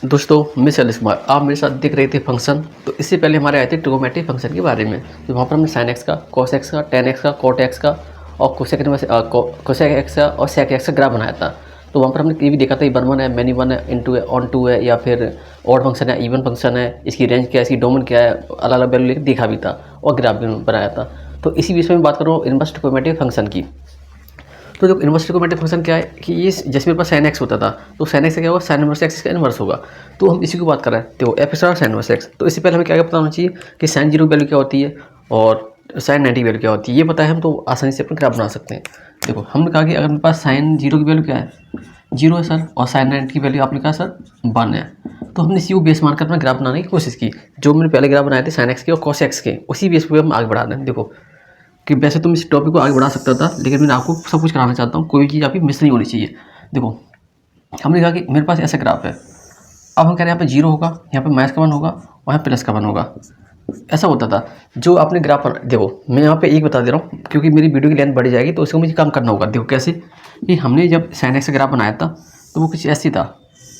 दोस्तों मैं शैलेश कुमार, आप मेरे साथ देख रहे थे फंक्शन। तो इससे पहले हमारे आए थे ट्रिगोनोमेट्रिक फंक्शन के बारे में। तो वहाँ पर हमने साइन एक्स का, कॉस एक्स का, टेन एक्स का, कॉट एक्स का और कोसेक एक्स का और सेक एक्स का ग्राफ बनाया था। तो वहाँ पर हमने ये भी देखा था ये 1 है, मैनी 1 है, इनटू है, ऑन 2 है, या फिर ऑड फंक्शन है, इवन फंक्शन है, इसकी रेंज क्या है, इसकी डोमेन क्या है, अलग अलग वैल्यू लेकर देखा भी था और ग्राफ भी बनाया था। तो इसी विषय में बात करूँ इनवर्स ट्रिगोनोमेट्रिक फंक्शन की। तो जो इनवर्स ट्रिगोनोमेट्रिक फंक्शन क्या है कि ये जैसे मेरे पास साइन एक्स होता था, तो साइन एक्स का क्या होगा, साइन इनवर्स एक्स का इनवर्स होगा। तो हम इसी को बात कर रहे हैं, देखो एफ एक्स और साइन इनवर्स एक्स। तो इससे पहले हमें क्या क्या पता होना चाहिए कि साइन 0 की वैल्यू क्या होती है और साइन 90 की वैल्यू क्या होती है। ये पता है हम तो आसानी से अपना ग्राफ बना सकते हैं। देखो हमने कहा कि अगर मेरे पास साइन 0 की वैल्यू क्या है, 0 है सर, और साइन 90 की वैल्यू आपने कहा सर 1 है। तो हमने इसी को बेस मानकर अपना ग्राफ बनाने की कोशिश की। जो मैंने पहले ग्राफ बनाए थे साइन एक्स के और कॉस एक्स के, उसी बेस पर हम आगे बढ़ा रहे हैं। देखो कि वैसे तुम इस टॉपिक को आगे बढ़ा सकता था, लेकिन मैं आपको सब कुछ कराना चाहता हूँ, कोई भी चीज़ आपकी मिस नहीं होनी चाहिए। देखो हमने कहा कि मेरे पास ऐसा ग्राफ है। अब हम कह रहे हैं यहाँ पे 0 होगा, यहाँ पे -1 होगा और यहाँ प्लस का 1 होगा। ऐसा होता था जो आपने ग्राफ पर। देखो मैं यहाँ पे एक बता दे रहा हूँ क्योंकि मेरी वीडियो की लेंथ बढ़ जाएगी, तो उसको मुझे काम करना होगा। देखो कैसे कि हमने जब साइन एक्स का ग्राफ बनाया था तो वो कुछ ऐसी था,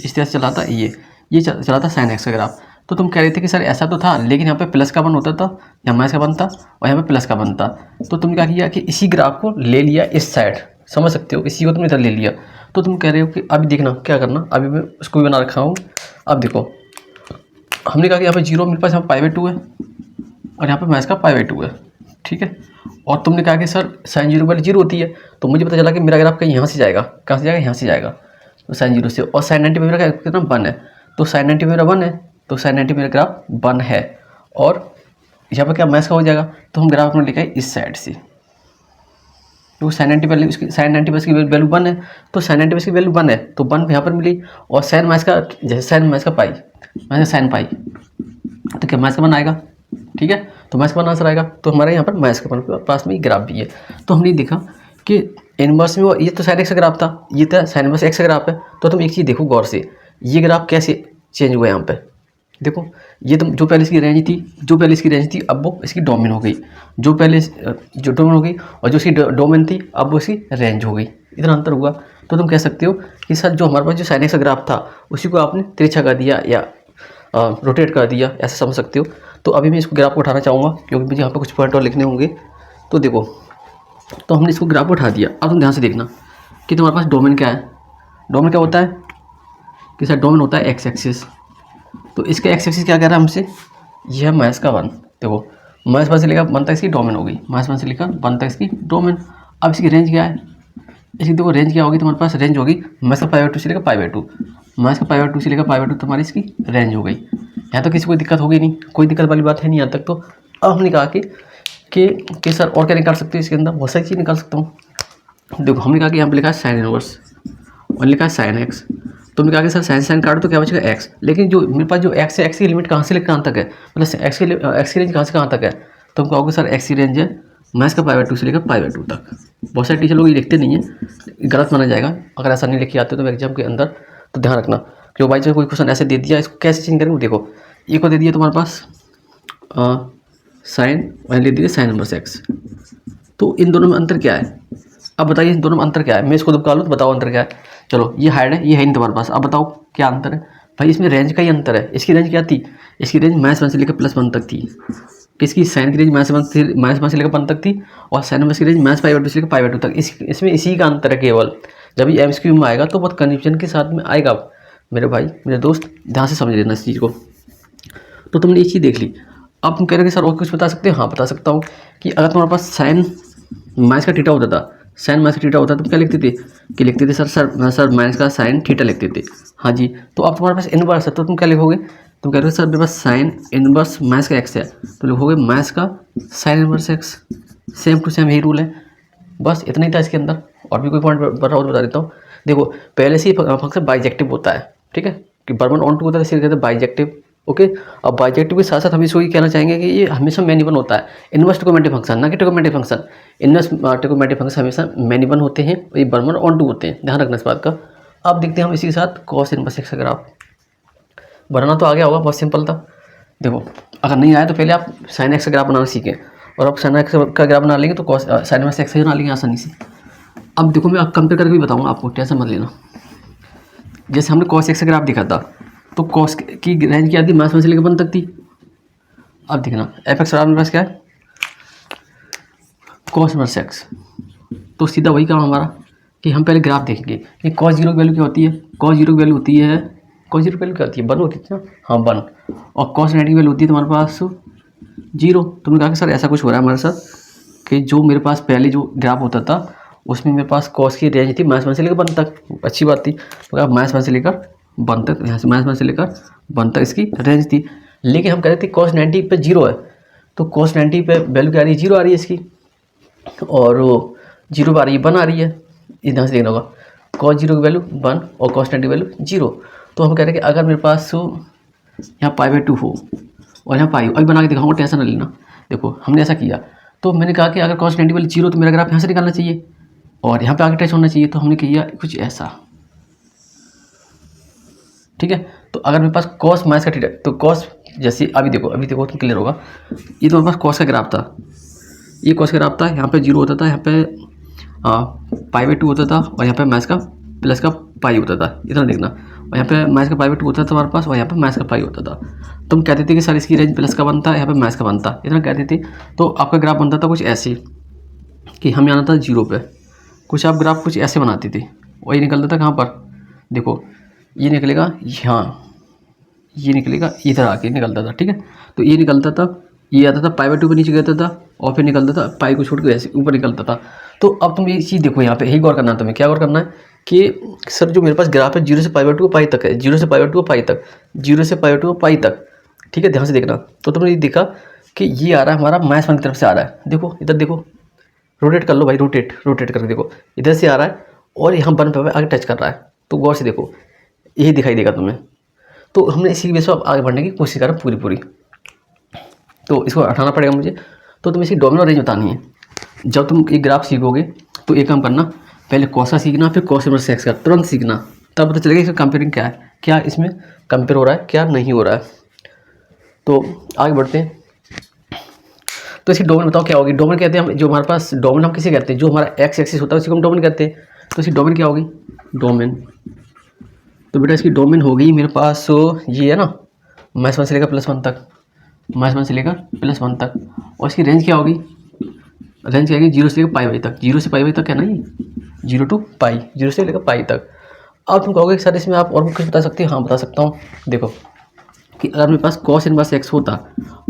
इस तरह से चला था। ये चला था साइन एक्स का ग्राफ। तो तुम कह रहे थे कि सर ऐसा तो था, लेकिन यहाँ पे प्लस का 1 होता था, यहाँ माइनस का 1 था और यहाँ पे प्लस का 1 था। तो तुमने क्या किया कि इसी ग्राफ को ले लिया इस साइड, समझ सकते हो, इसी को तुमने इधर ले लिया। तो तुम कह रहे हो कि अभी देखना क्या करना, अभी मैं उसको भी बना रखा हूँ। अब देखो हमने कहा कि यहाँ पे 0 मेरे पास यहाँ π/2 है और यहाँ पे माइनस का π/2 है, ठीक है। और तुमने कहा कि सर साइन 0 वाली 0 होती है, तो मुझे पता चला कि मेरा ग्राफ कहीं यहाँ से जाएगा, कहाँ से जाएगा, यहाँ से जाएगा। तो साइन 0 से, और साइन 90 में मेरा कितना 1 है, तो साइन 90 मेरा 1 है, तो साइन 90 मेरा ग्राफ 1 है। और यहाँ पर क्या माइनस का हो जाएगा, तो हम ग्राफ में लिखा है इस साइड से। तो साइन 90 वैल्यू, इसकी साइन 90 बस की वैल्यू 1 है, तो साइन 90 बस की वैल्यू 1 है, तो 1 यहाँ पर मिली। और साइन माइनस का, जैसे साइन माइनस का पाई, माइनस साइन पाई, तो क्या माइनस का 1 आएगा, ठीक है। तो माइनस का 1 आंसर आएगा। तो हमारे यहाँ पर माइनस का 1 पास में ग्राफ भी है। तो हमने देखा कि इनवर्स में ये तो साइन एक्स का ग्राफ था, ये था साइन इनवर्स एक्स का ग्राफ है। तो तुम एक चीज़ देखो गौर से, ये ग्राफ कैसे चेंज हुआ है यहाँ पे। देखो ये तुम जो पहले इसकी रेंज थी, अब वो इसकी डोमेन हो गई। जो पहले जो डोमेन हो गई और जो इसकी डोमेन थी, अब वो इसकी रेंज हो गई। इतना अंतर हुआ। तो तुम कह सकते हो कि सर जो हमारे पास जो साइन एक्स का ग्राफ था, उसी को आपने तिरछा कर दिया या रोटेट कर दिया, ऐसा समझ सकते हो। तो अभी मैं इसको ग्राफ को उठाना चाहूँगा क्योंकि मुझे यहाँ पर कुछ पॉइंट और लिखने होंगे। तो देखो, तो हमने इसको ग्राफ को उठा दिया। अब तुम ध्यान से देखना कि तुम्हारे पास डोमेन क्या है। डोमेन क्या होता है कि सर डोमेन होता है एक्स एक्सिस। तो इसका एक्स एक्सिस क्या कह रहा है हमसे, ये है माइनस का 1। देखो माइनस 1 से लेकर 1 तक इसकी डोमेन हो गई, माइनस 1 से लेकर 1 तक इसकी डोमेन। अब इसकी रेंज क्या है, इसकी देखो रेंज क्या होगी, तुम्हारे पास रेंज होगी माइनस का π/2 से लेकर π/2, माइनस का π/2 से लेकर π/2 तुम्हारी इसकी रेंज हो गई। यहाँ तो किसी को दिक्कत होगी नहीं, कोई दिक्कत वाली बात है नहीं यहाँ तक। तो अब हमने कहा कि सर और क्या निकाल सकते हो इसके अंदर, बहुत सारी चीज़ निकाल सकता हूँ। देखो हमने कहा कि यहाँ पर लिखा है साइन इनवर्स और लिखा है साइन एक्स। तुमने कहा कि सर साइन साइन काटो तो क्या बचेगा एक्स। लेकिन जो मेरे पास जो एक्स है, एक्स की लिमिट कहाँ से लेकर कहाँ तक है, मतलब एक्स की रेंज कहाँ से कहाँ तक है। तो हम कहोगे सर एक्स की रेंज है माइनस का π/2 से लेकर π/2 तक। बहुत सारे टीचर लोग ये लिखते नहीं है, गलत माना जाएगा अगर ऐसा नहीं लिखे आते तो एग्जाम के अंदर। तो ध्यान रखना कि बाई चांस कोई क्वेश्चन ऐसे दे दिया, इसको कैसे चेंज करेंगे। देखो ये को दे दिया तुम्हारे पास साइन, मैंने ले दिया साइन इनवर्स एक्स। तो इन दोनों में अंतर क्या है, अब बताइए इन दोनों में अंतर क्या है। मैं इसको दबका लूँ तो बताओ अंतर क्या है। चलो ये हाइड है, ये है नहीं तुम्हारे पास। अब बताओ क्या अंतर है। भाई इसमें रेंज का ही अंतर है। इसकी रेंज क्या थी, इसकी रेंज -1 से लेकर +1 तक थी। किसकी, साइन की रेंज -1 से लेकर 1 तक थी और साइन इनवर्स की रेंज -π/2 से लेकर π/2 तक। इसमें इसी का अंतर है केवल। जब ये MCQ में आएगा तो बहुत कन्फ्यूजन के साथ में आएगा मेरे भाई मेरे दोस्त, ध्यान से समझ लेना इस चीज़ को। तो तुमने ये चीज़ देख ली। अब तुम कह रहे हो कि सर और कुछ बता सकते हो। हाँ बता सकता हूँ कि अगर तुम्हारे पास साइन माइनस का थीटा होता था, साइन माइनस का थीटा होता है, तुम क्या लिखते थे कि लिखते थे सर माइनस का साइन थीटा लिखते थे। हाँ जी। तो अब तुम्हारे पास इनवर्स है तो तुम क्या लिखोगे, तुम कह रहे हो सर मेरे पास साइन इनवर्स माइनस का एक्स है, तो लिखोगे माइनस का sine inverse X. Same to same यही रूल है, बस इतना ही था इसके अंदर। और भी कोई पॉइंट बता देता हूँ। देखो पहले से ही फंक्शन बाइजेक्टिव होता है, ठीक है, कि बर्मन ऑन टू होता है, इसे कहते हैं बाइजेक्टिव। ओके, अब बाइजेक्टिव के साथ साथ हम इसको ये कहना चाहेंगे कि ये हमेशा मैनी 1 होता है। इनवर्स ट्रिगोनोमेट्रिक फंक्शन, ना कि trigonometric function. Inverse trigonometric function हमेशा मैनी 1 होते हैं, ये बर्मन ऑन टू होते हैं, ध्यान रखना इस बात का। अब देखते हैं हम इसी के साथ कॉस इनवर्स एक्स का ग्राफ बनाना। तो आ गया होगा, बहुत सिंपल था। देखो अगर नहीं आया तो पहले आप साइन एक्स का ग्राफ बनाना सीखें, और आप साइन एक्स का ग्राफ बना लेंगे तो कॉस साइन इनवर्स एक्स बना लेंगे आसानी से। अब देखो मैं कंपेयर करके भी बताऊँगा आपको, टेंशन मत लेना। जैसे हमने कॉस एक्स का ग्राफ दिखा था, तो कॉस की रेंज क्या थी, -1 से लेकर 1 तक थी। अब देखना एफ एक्स मेरे पास क्या है, कॉस इनवर्स एक्स। तो सीधा वही काम हमारा कि हम पहले ग्राफ देखेंगे कि कॉस जीरो की वैल्यू क्या होती है। कॉस जीरो की वैल्यू होती है, कॉस जीरो की वैल्यू क्या होती है, 1 होती है ना, हाँ 1। और कॉस 90 की वैल्यू होती है तुम्हारे पास 0। तुमने कहा कि सर ऐसा कुछ हो रहा है हमारे साथ कि जो मेरे पास पहले जो ग्राफ होता था उसमें मेरे पास कॉस की रेंज थी -1 से लेकर 1 तक, अच्छी बात थी। तो कहा -1 से लेकर 1 तक, यहाँ से -1 से लेकर 1 तक इसकी रेंज थी। लेकिन हम कह रहे थे कॉस 90 पे 0 है, तो कॉस 90 पे वैल्यू क्या आ रही है, 0 आ रही है इसकी, और 0 पे आ रही है 1 आ रही है। इधर से देखना होगा कॉस 0 की वैल्यू 1 और कॉस 90 की वैल्यू 0। तो हम कह रहे हैं कि अगर मेरे पास यहाँ π/2 हो और यहाँ पाई, अभी बना के दिखाऊंगा, टेंशन न लेना। देखो हमने ऐसा किया, तो मैंने कहा कि अगर कॉस 90 वाली 0 तो मेरा ग्राफ यहाँ से निकालना चाहिए और यहाँ पे आगे टच होना चाहिए। तो हमने किया कुछ ऐसा, ठीक है। तो अगर मेरे पास कॉस माइनस का थीटा, तो कॉस जैसे अभी देखो तो क्लियर होगा। ये तो मेरे पास कॉस का ग्राफ था, ये कॉस का ग्राफ था, यहाँ पे 0 होता था, यहाँ पे π/2 होता था और यहाँ पे माइनस का प्लस का पाई होता था, इतना देखना। और यहाँ पे माइनस का π/2 होता था हमारे पास और यहाँ पे माइनस का पाई होता था। तुम कहते थे कि सर इसकी रेंज प्लस का बनता है, यहाँ पे माइनस का बनता, इतना कहते थे। तो आपका ग्राफ बनता था कुछ ऐसे कि हमें आना था 0 पे, कुछ आप ग्राफ कुछ ऐसे बनाती थी और ये निकलता था कहाँ पर, देखो ये निकलेगा यहाँ, ये निकलेगा इधर आके निकलता था, ठीक है। तो ये निकलता था, ये आता था π/2 पे नीचे गिरता था और फिर निकलता था पाई को छोड़ के ऐसे ऊपर निकलता था। तो अब तुम ये चीज़ देखो, यहाँ पे यही गौर करना है तुम्हें, क्या गौर करना है कि सर जो मेरे पास ग्राफ है 0 से π/2 पाई तक है, 0 से π/2 पाई तक, 0 से π/2 पाई तक, ठीक है। ध्यान से देखना। तो तुमने ये देखा कि ये आ रहा है हमारा -1 की तरफ से आ रहा है, देखो इधर देखो, रोटेट कर लो भाई, रोटेट करके देखो, इधर से आ रहा है और यहाँ 1 पे आगे टच कर रहा है। तो गौर से देखो, यही दिखाई देगा तुम्हें। तो हमने इसी बेस पर आगे बढ़ने की कोशिश करें पूरी। तो इसको हटाना पड़ेगा मुझे। तो तुम्हें इसकी डोमिनो रेंज बतानी है। जब तुम एक ग्राफ सीखोगे तो एक काम करना, पहले कॉस का सीखना, फिर कॉस इनवर्स एक्स का तुरंत सीखना, तब पता चलेगा इसका कंपेयरिंग क्या है, क्या इसमें कंपेयर हो रहा है, क्या नहीं हो रहा है। तो आगे बढ़ते हैं। तो इसकी डोमेन बताओ क्या होगी। डोमेन कहते हैं हम, जो हमारे पास डोमेन हम किसे कहते हैं, जो हमारा एक्स एक्सिस होता है उसी को हम डोमेन कहते हैं। तो इसकी डोमेन क्या होगी, डोमेन। तो बेटा इसकी डोमेन होगी मेरे पास ये है ना, -1 से लेकर +1 तक, -1 से लेकर +1 तक। और इसकी रेंज क्या होगी, रेंज क्या होगी 0 से लेकर π/2 तक, 0 से π/2 तक है ना, ये 0 to π, 0 से लेकर π तक। अब तुम कहोगे सर इसमें आप और भी कुछ बता सकते हैं, हाँ बता सकता हूँ। देखो कि अगर मेरे पास कॉस इनवर्स एक्स होता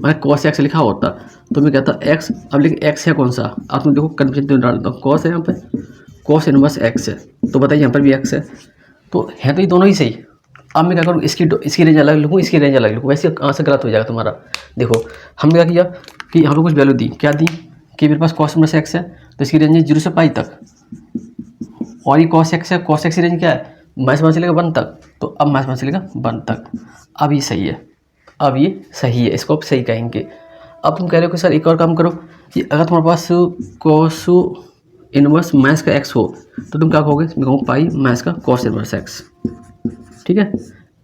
और कॉस एक्स लिखा होता तो मैं कहता एक्स, अब लेकिन एक्स है कौन सा, आप तुम देखो कन्फ्यूजन डाल देता हूँ, कॉस है यहाँ पे, कॉस इनवर्स एक्स है, तो बताइए यहाँ पर भी एक्स है, तो है तो ये दोनों ही सही। अब मैं क्या करूँ, इसकी रेंज अलग लिखूँ, इसकी रेंज अलग लिखूँ, वैसे आंसर गलत हो जाएगा तुम्हारा। देखो हमने क्या किया कि यहाँ पर कुछ वैल्यू दी, क्या दी कि मेरे पास कॉस इनवर्स एक्स है तो इसकी रेंज है 0 से π तक, और ये कॉस एक्स है, कॉस एक्स की रेंज क्या है -1 से लेकर 1 तक, तो अब -1 से लेकर 1 तक। अब ये सही है, अब ये सही है, इसको आप सही कहेंगे। अब तुम कह रहे हो कि सर एक और काम करो कि अगर तुम्हारे पास कॉस इनवर्स माइनस का एक्स हो तो तुम क्या कहोगे, मैं कहूँ पाई माइनस का कॉस इनवर्स एक्स, ठीक है।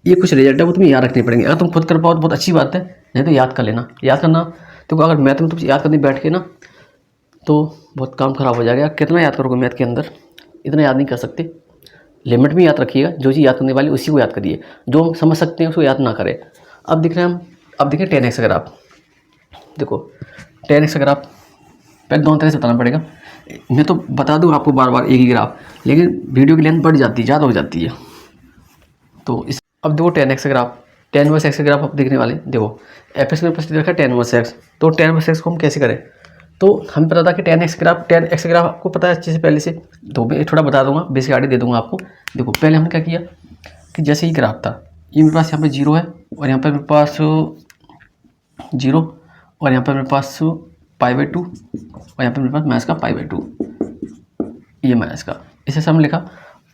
ये कुछ रिजल्ट है वो तुम्हें याद रखने पड़ेंगे। अगर तुम खुद कर पाओ तो बहुत अच्छी बात है, नहीं तो याद कर लेना, याद करना। तो अगर मैथ में तुम याद करने बैठ के ना तो बहुत काम खराब हो जाएगा। कितना याद करोगे मैथ के अंदर, इतना याद नहीं कर सकते। लिमिट में याद रखिएगा, जो चीज़ याद करने वाली उसी को याद करिए, जो हम समझ सकते हैं उसको याद ना करें। अब दिख रहे हैं हम, अब देखिए 10x का ग्राफ। देखो 10x का ग्राफ पहले दोनों तरह से बताना पड़ेगा। मैं तो बता दूं आपको बार बार एक ही ग्राफ, लेकिन वीडियो की लेंथ बढ़ जाती है, ज़्यादा हो जाती है। तो इस अब देखो 10x का ग्राफ, 10 वर्स एक्स का ग्राफ आप देखने वाले। देखो एफ एक्स मेरे पास रखा है 10 वर्स एक्स, तो 10 वर्स एक्स को हम कैसे करें। तो हमें पता था कि 10x ग्राफ, 10x ग्राफ आपको पता है अच्छे से पहले से, तो मैं थोड़ा बता दूंगा, बेसिक आइडिया दे दूंगा आपको। देखो पहले हमने क्या किया कि जैसे ही ग्राफ था, ये मेरे पास यहाँ पे 0 है और यहाँ पर मेरे पास 0 और यहाँ पर मेरे पास π/2 और यहाँ पर मेरे पास माइनस का π/2, ये माइनस का, इसे सब लिखा।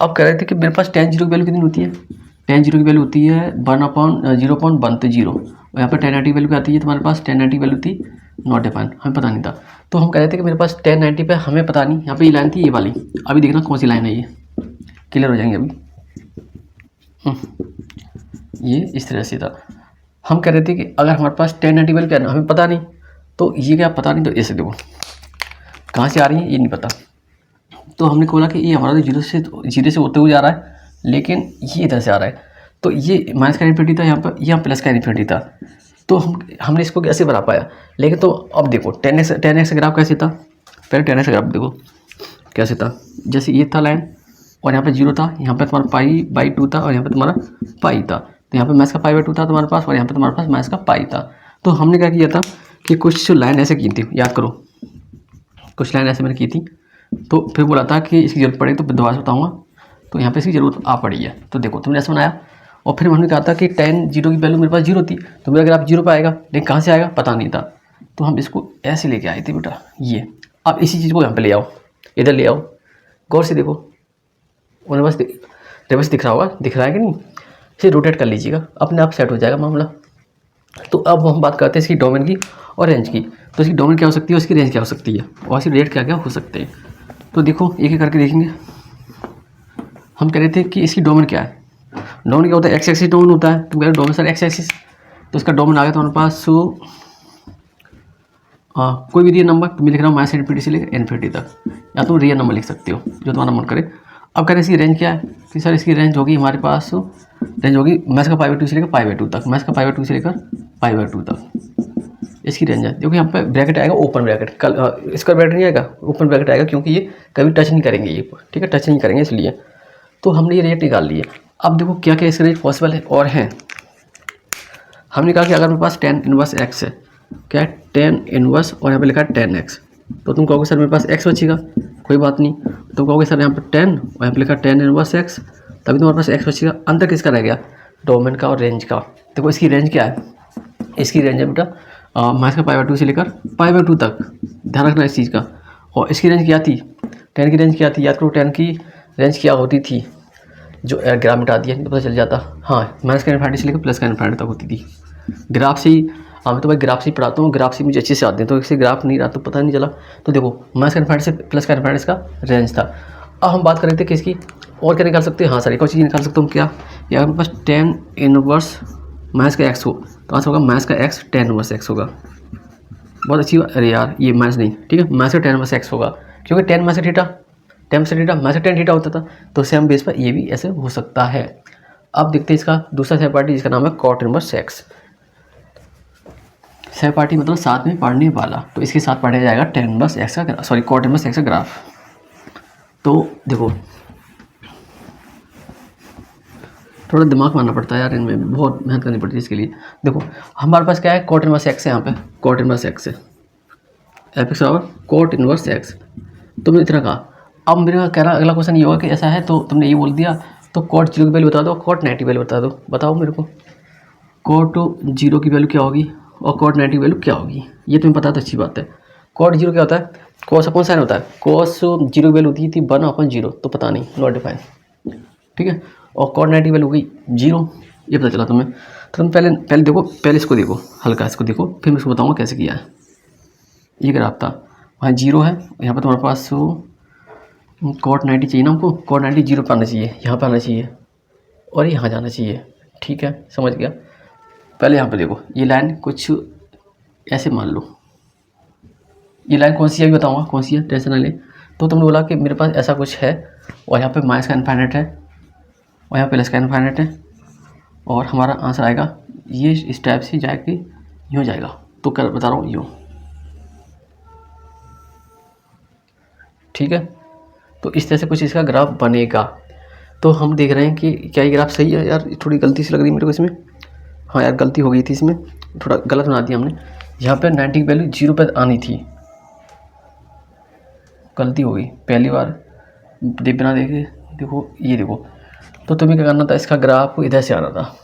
अब कह रहे थे कि मेरे पास tan 0 की वैल्यू कितनी होती है, tan 0 की वैल्यू होती है 1/0 तो 0, और यहाँ पर tan 90 की वैल्यू क्या आती है तुम्हारे पास, tan 90 की वैल्यू थी 0.5, हमें पता नहीं था। तो हम कह रहे थे कि मेरे पास tan 90 पे हमें पता नहीं, यहाँ पे ये लाइन थी ये वाली, अभी देखना कौन सी लाइन है, ये क्लियर हो जाएंगे अभी। ये इस तरह से था। हम कह रहे थे कि अगर हमारे पास tan 90 वैल्यू क्या है हमें पता नहीं, तो ये क्या पता नहीं, तो ऐसे देखो कहाँ से आ रही है ये नहीं पता। तो हमने बोला कि ये हमारा तो जीरो से होते हुए जा रहा है, लेकिन ये इधर से आ रहा है। तो ये माइनस का इन्फिनिटी था, यहाँ प्लस का इन्फिनिटी था, तो हमने इसको कैसे बना पाया। लेकिन तो अब देखो 10x ग्राफ कैसे था, पहले 10x ग्राफ देखो कैसे था। जैसे ये था लाइन और यहाँ पे 0 था, यहाँ पे तुम्हारा पाई/2 था और यहाँ पे तुम्हारा पाई था, तो यहाँ पे माइनस का पाई/2 था तुम्हारे पास और यहाँ पे तुम्हारे पास माइनस का पाई था। तो हमने क्या किया था कि कुछ लाइन ऐसे की थी, याद करो कुछ लाइन ऐसे मैंने की थी, तो फिर बोला था कि इसकी ज़रूरत पड़ेगी तो दोबारा से बताऊँगा, तो यहाँ पे इसकी ज़रूरत आ पड़ी है। तो देखो तुमने ऐसे बनाया और फिर हमने कहा था कि tan 0 की वैल्यू मेरे पास 0 थी, तो मेरा ग्राफ 0 पर आएगा, लेकिन कहाँ से आएगा पता नहीं था, तो हम इसको ऐसे लेके आए थे बेटा ये। अब इसी चीज़ को यहाँ पे ले आओ, इधर ले आओ, गौर से देखो, उन्हें बस रिवर्स दिख रहा होगा, दिख रहा है कि नहीं, इसे रोटेट कर लीजिएगा, अपने आप सेट हो जाएगा मामला। तो अब हम बात करते हैं इसकी डोमेन की और रेंज की। तो इसकी डोमेन क्या हो सकती है, उसकी रेंज क्या हो सकती है, और इसकी रेट क्या क्या हो सकते हैं। तो देखो एक एक करके देखेंगे। हम कह रहे थे कि इसकी डोमेन क्या है, डोमेन क्या होता है, एक्स एक्सिस डोमेन होता है। तुम कह रहे डोमेन सर एक्स एक्सिस, तो इसका डोमेन आ गया तुम्हारे पास कोई भी रियल नंबर, तुम लिख रहा हूँ माइनस इन्फिनिटी से लेकर इन्फिनिटी तक, या तुम रियल नंबर लिख सकते हो जो तुम्हारा मन करे। अब कह रहे इसकी रेंज क्या है कि सर इसकी रेंज होगी हमारे पास, रेंज होगी माइनस का पाई/2 से लेकर पाई/2 तक, माइनस का पाई/2 से लेकर पाई/2 तक इसकी रेंज है। क्योंकि यहाँ पे ब्रैकेट आएगा ओपन ब्रैकेट, स्क्वायर ब्रैकेट नहीं आएगा, ओपन ब्रैकेट आएगा, क्योंकि ये कभी टच नहीं करेंगे ये, ठीक है, टच नहीं करेंगे इसलिए। तो हमने ये रेट निकाल लिए। अब देखो क्या क्या इसके रेट पॉसिबल है और हैं। हमने कहा कि अगर मेरे पास tan इनवर्स x है, क्या है tan इनवर्स और यहाँ पे लिखा है tan x, तो तुम कहोगे सर मेरे पास x बचेगा, कोई बात नहीं, तुम कहोगे सर यहाँ पे tan और यहाँ पे लिखा tan इनवर्स x, तभी तुम्हारे पास x बचेगा। अंतर किसका रह गया, डोमेन का और रेंज का। देखो इसकी रेंज क्या है, इसकी रेंज है बेटा माइनस का पाई/2 से लेकर पाई/2 तक, ध्यान रखना इस चीज़ का। और इसकी रेंज क्या थी, tan की रेंज क्या थी, याद करो tan की रेंज क्या होती थी, जो ग्राफ मिटा दिया तो पता चल जाता। हाँ, माइनस का इन्फिनिटी से लेकर प्लस का इन्फिनिटी तक होती थी। ग्राफ से ही मैं तो भाई ग्राफ से ही पढ़ाता हूँ, ग्राफ से मुझे अच्छे से आते हैं, तो इससे ग्राफ नहीं रहा तो पता नहीं चला। तो देखो माइनस का इन्फिनिटी से प्लस का इन्फिनिटी का रेंज था। अब हम बात कर रहे थे कि इसकी और क्या निकाल सकते हैं। हाँ सर एक और चीज़ निकाल सकता हूँ, क्या, या मेरे पास tan इनवर्स माइनस का x हो तो आंसर होगा माइनस का x tan इनवर्स x होगा। बहुत अच्छी बात, अरे यार ये माइनस नहीं, ठीक है, माइनस का tan इनवर्स x होगा, क्योंकि tan माइनस थीटा, tan से थीटा माइनस tan थीटा होता था, तो सेम बेस पर ये भी ऐसे हो सकता है। अब देखते हैं इसका दूसरा सहपाठी जिसका नाम है cot इनवर्स x। सहपाठी मतलब साथ में पढ़ने वाला, तो इसके साथ पढ़ा जाएगा tan इनवर्स x का, सॉरी cot इनवर्स x का ग्राफ। तो देखो थोड़ा दिमाग मारना पड़ता है यार, इनमें बहुत मेहनत करनी पड़ती है इसके लिए। देखो हमारे पास क्या है, cot इनवर्स x है, यहाँ पे cot इनवर्स x है, f(x) बराबर cot इनवर्स x। तुमने इतना कहा, अब मेरा कह रहा अगला क्वेश्चन ये होगा कि ऐसा है, तो तुमने ये बोल दिया, तो cot 0 की वैल्यू बता दो, cot 90 की वैल्यू बता दो। बताओ मेरे को cot 0 की वैल्यू क्या होगी और cot 90 की वैल्यू क्या होगी, ये तुम्हें पता तो अच्छी बात है। cot 0 क्या होता है, cos अपॉन साइन होता है, cos 0 की वैल्यू होती थी 1/0, तो पता नहीं, नॉट डिफाइन, ठीक है। और cot 90 की वैल्यू हो गई 0, ये पता चला तुम्हें। तो तुम पहले देखो, पहले इसको देखो, हल्का इसको देखो, फिर मैं इसको बताऊँगा कैसे किया है। ये ग्राफ था, वहाँ 0 है, यहाँ पर तुम्हारे पास cot 90 चाहिए ना हमको, cot 90 0 पर आना चाहिए, यहाँ पर आना चाहिए और यहाँ जाना चाहिए, ठीक है, समझ गया। पहले यहाँ पे देखो, ये लाइन कुछ ऐसे मान लो, ये लाइन कौन सी है अभी बताऊँगा कौन सी है, टेंशन ना ले। तो तुमने बोला कि मेरे पास ऐसा कुछ है और यहाँ पे माइनस का इनफाइनाइट है और यहाँ प्लस का इनफाइनाइट है, और हमारा आंसर आएगा ये इस टाइप से जाएगी, यूँ जाएगा, तो कर बता रहा हूँ यूँ, ठीक है। तो इस तरह से कुछ इसका ग्राफ बनेगा। तो हम देख रहे हैं कि क्या ये ग्राफ सही है। यार थोड़ी गलती सी लग रही है मेरे को इसमें, हाँ यार गलती हो गई थी इसमें, थोड़ा गलत बना दिया हमने। यहाँ पे 90 की वैल्यू 0 पर आनी थी, गलती हो गई, पहली बार बिना देखे। देखो ये देखो, तो तुम्हें क्या करना था, इसका ग्राफ इधर से आना था,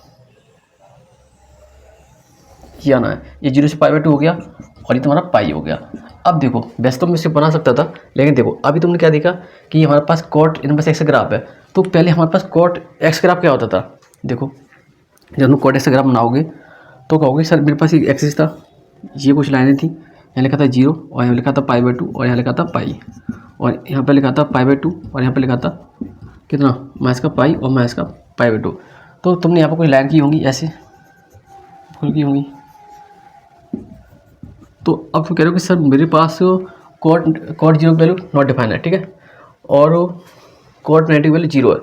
ये आना है, ये 0 से पाई/2 हो गया और ये तुम्हारा पाई हो गया। अब देखो वैसे तो मैं इसे बना सकता था, लेकिन देखो अभी तुमने क्या देखा कि हमारे पास cot इनवर्स x ग्राफ है। तो पहले हमारे पास cot x ग्राफ क्या होता था, देखो जब तुम cot x ग्राफ बनाओगे तो कहोगे सर मेरे पास एक एक्सिस था, ये कुछ लाइनें थी, यहाँ लिखा था 0 और यहाँ लिखा था पाई/2 और यहाँ लिखा था पाई, और यहाँ पर लिखा था पाई/2 और यहाँ पर लिखा था कितना, माइनस का पाई और माइनस का पाई/2। तो तुमने यहाँ पर कोई लाइन की होंगी ऐसे खुल की होंगी। तो अब तुम कह रहे हो कि सर मेरे पास cot 0 की वैल्यू नॉट डिफाइन है, ठीक है, और cot 90 की वैल्यू 0 है,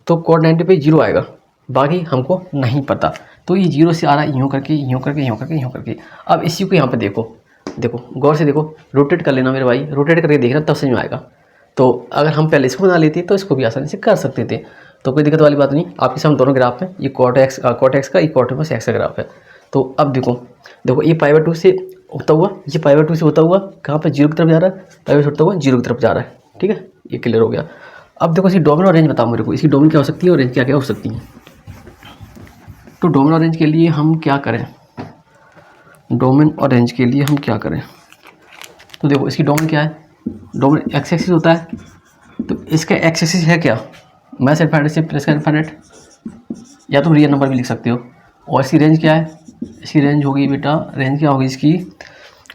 तो cot 90 पे 0 आएगा, बाकी हमको नहीं पता। तो ये 0 से आ रहा है यूँ करके यूँ करके यूँ करके यूँ करके। अब इसी को यहाँ पे देखो, देखो गौर से देखो, रोटेट कर लेना मेरे भाई, रोटेट करके देखना तब समझ में आएगा। तो अगर हम पहले इसको बना लेते तो इसको भी आसानी से कर सकते थे, तो कोई दिक्कत वाली बात नहीं। आपके सामने दोनों ग्राफ हैं, ये cot x का, ये cot इनवर्स x का ग्राफ है। तो अब देखो, देखो ये π/2 से होता हुआ, ये π/2 से होता हुआ कहाँ पे 0 की तरफ जा रहा है, π/2 से होता हुआ 0 की तरफ जा रहा है। ठीक है, ये क्लियर हो गया। अब देखो इसकी डोमेन और रेंज बताओ मेरे को, इसकी डोमेन क्या हो सकती है और रेंज क्या क्या हो सकती है। तो डोमेन और रेंज के लिए हम क्या करें, डोमेन और रेंज के लिए हम क्या करें, तो देखो इसकी डोमेन क्या है, डोमेन एक्स एक्सिस होता है, तो इसका एक्स एक्सिस है क्या, मैथ इनफाइनाइट से प्लस का इनफाइनाइट, या तुम रियल नंबर भी लिख सकते हो। और इसकी रेंज क्या है, इसकी रेंज होगी बेटा, रेंज क्या होगी इसकी,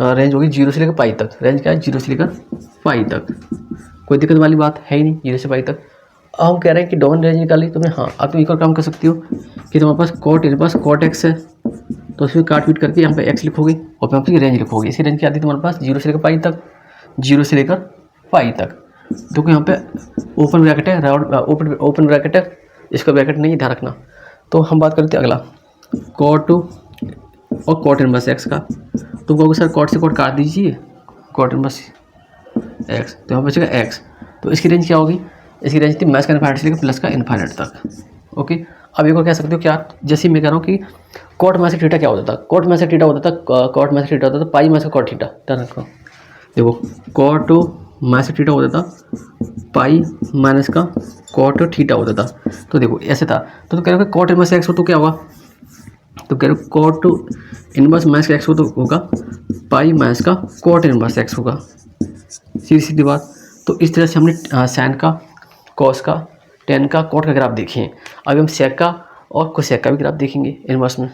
रेंज होगी 0 से लेकर पाई तक। रेंज क्या है, 0 से लेकर पाई तक। कोई दिक्कत वाली बात है ही नहीं, 0 से पाई तक। अब हम कह रहे हैं कि डोमेन रेंज निकाली तुमने, हाँ अब तुम एक और काम कर सकती हो कि तुम्हारे पास cot इनवर्स cot x है, तो उसमें काट पीट करके यहाँ पे x लिखोगे और यहाँ पे रेंज लिखोगे। इसकी रेंज क्या आती है तुम्हारे पास, 0 से लेकर पाई तक, 0 से लेकर पाई तक। देखो यहाँ पे ओपन ब्रैकेट है, राउंड ओपन ब्रैकेट है, इसका ब्रैकेट नहीं, ध्यान रखना। तो हम बात करते हैं अगला cot और cot इनवर्स x का। तो कहोगे सर cot से cot काट दीजिए, cot इनवर्स x, तो यहाँ बचेगा x। तो इसकी रेंज क्या होगी, इसकी रेंज थी माइनस का इनफाइनाइट से लेकर प्लस का इनफाइनाइट तक। ओके, अब एक और कह सकते हो क्या, जैसे मैं कह रहा हूँ कि cot माइनस थीटा क्या होता था, cot माइनस थीटा होता था, cot माइनस थीटा होता था पाई माइनस का cot थीटा। ध्यान रखो, देखो cot माइनस थीटा होता था, पाई माइनस का cot थीटा होता था। तो देखो ऐसे था, तो कह रहे हो cot इनवर्स एक्स हो तो क्या होगा, तो कह रहे हो cot इनवर्स माइनस का एक्स हो तो होगा पाई माइनस का cot इनवर्स एक्स होगा। सीधी सीधी बात। तो इस तरह से हमने साइन का, कॉस का, टेन का, cot का ग्राफ देखे हैं। अभी हम सेक का और कोसेक का भी ग्राफ देखेंगे इनवर्स में।